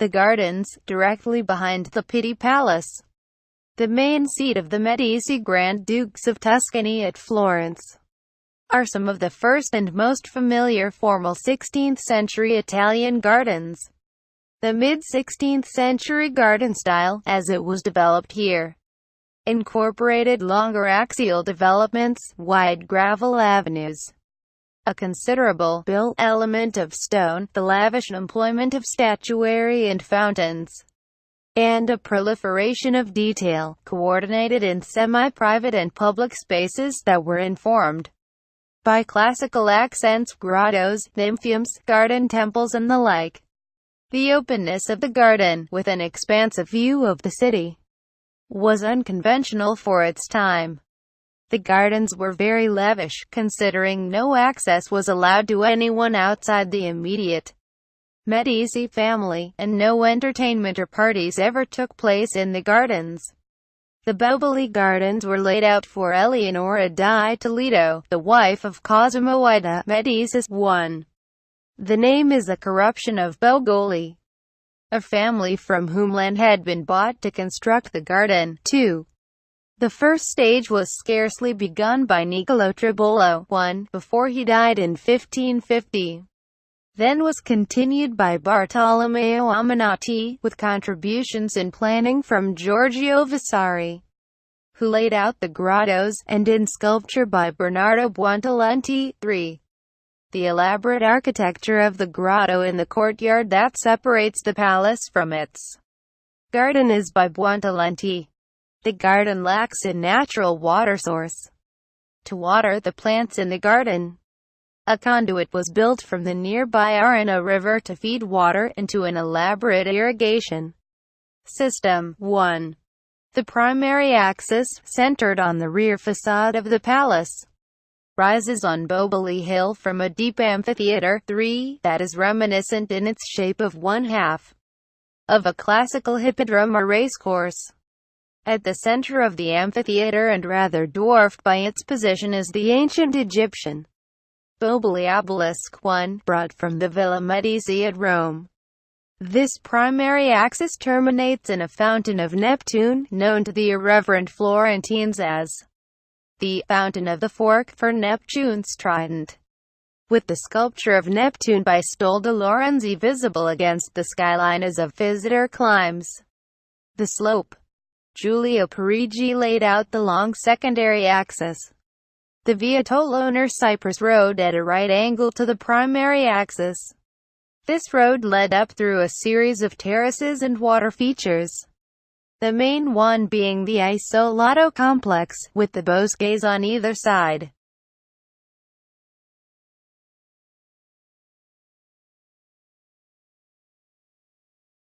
the gardens, directly behind the Pitti Palace, the main seat of the Medici Grand Dukes of Tuscany at Florence, are some of the first and most familiar formal 16th-century Italian gardens. The mid-16th century garden style, as it was developed here, incorporated longer axial developments, wide gravel avenues, a considerable built element of stone, the lavish employment of statuary and fountains, and a proliferation of detail, coordinated in semi-private and public spaces that were informed by classical accents, grottos, nympheums, garden temples and the like. The openness of the garden, with an expansive view of the city, was unconventional for its time. The gardens were very lavish, considering no access was allowed to anyone outside the immediate Medici family, and no entertainment or parties ever took place in the gardens. The boboli gardens were laid out for Eleonora di Toledo, the wife of Cosimo I de' Medici. 1. The name is a corruption of bogoli, a family from whom land had been bought to construct the garden. 2. The first stage was scarcely begun by Niccolò Tribolo, 1, before he died in 1550. Then was continued by Bartolomeo Aminotti, with contributions in planning from Giorgio Vasari, who laid out the grottos, and in sculpture by Bernardo Buontalenti. 3. The elaborate architecture of the grotto in the courtyard that separates the palace from its garden is by Buontalenti. The garden lacks a natural water source to water the plants in the garden. A conduit was built from the nearby Arno River to feed water into an elaborate irrigation system. 1. The primary axis, centered on the rear facade of the palace, rises on Boboli Hill from a deep amphitheater. 3. That is reminiscent in its shape of one half of a classical hippodrome or racecourse. At the center of the amphitheater, and rather dwarfed by its position, is the ancient Egyptian Boboli obelisk, 1, brought from the Villa Medici at Rome. This primary axis terminates in a fountain of Neptune, known to the irreverent Florentines as the Fountain of the Fork, for Neptune's trident, with the sculpture of Neptune by Stoldo Lorenzi visible against the skyline as a visitor climbs the slope. Giulio Parigi laid out the long secondary axis, the Via Tolone Cypress Road, at a right angle to the primary axis. This road led up through a series of terraces and water features, the main one being the Isolato complex, with the bosques on either side.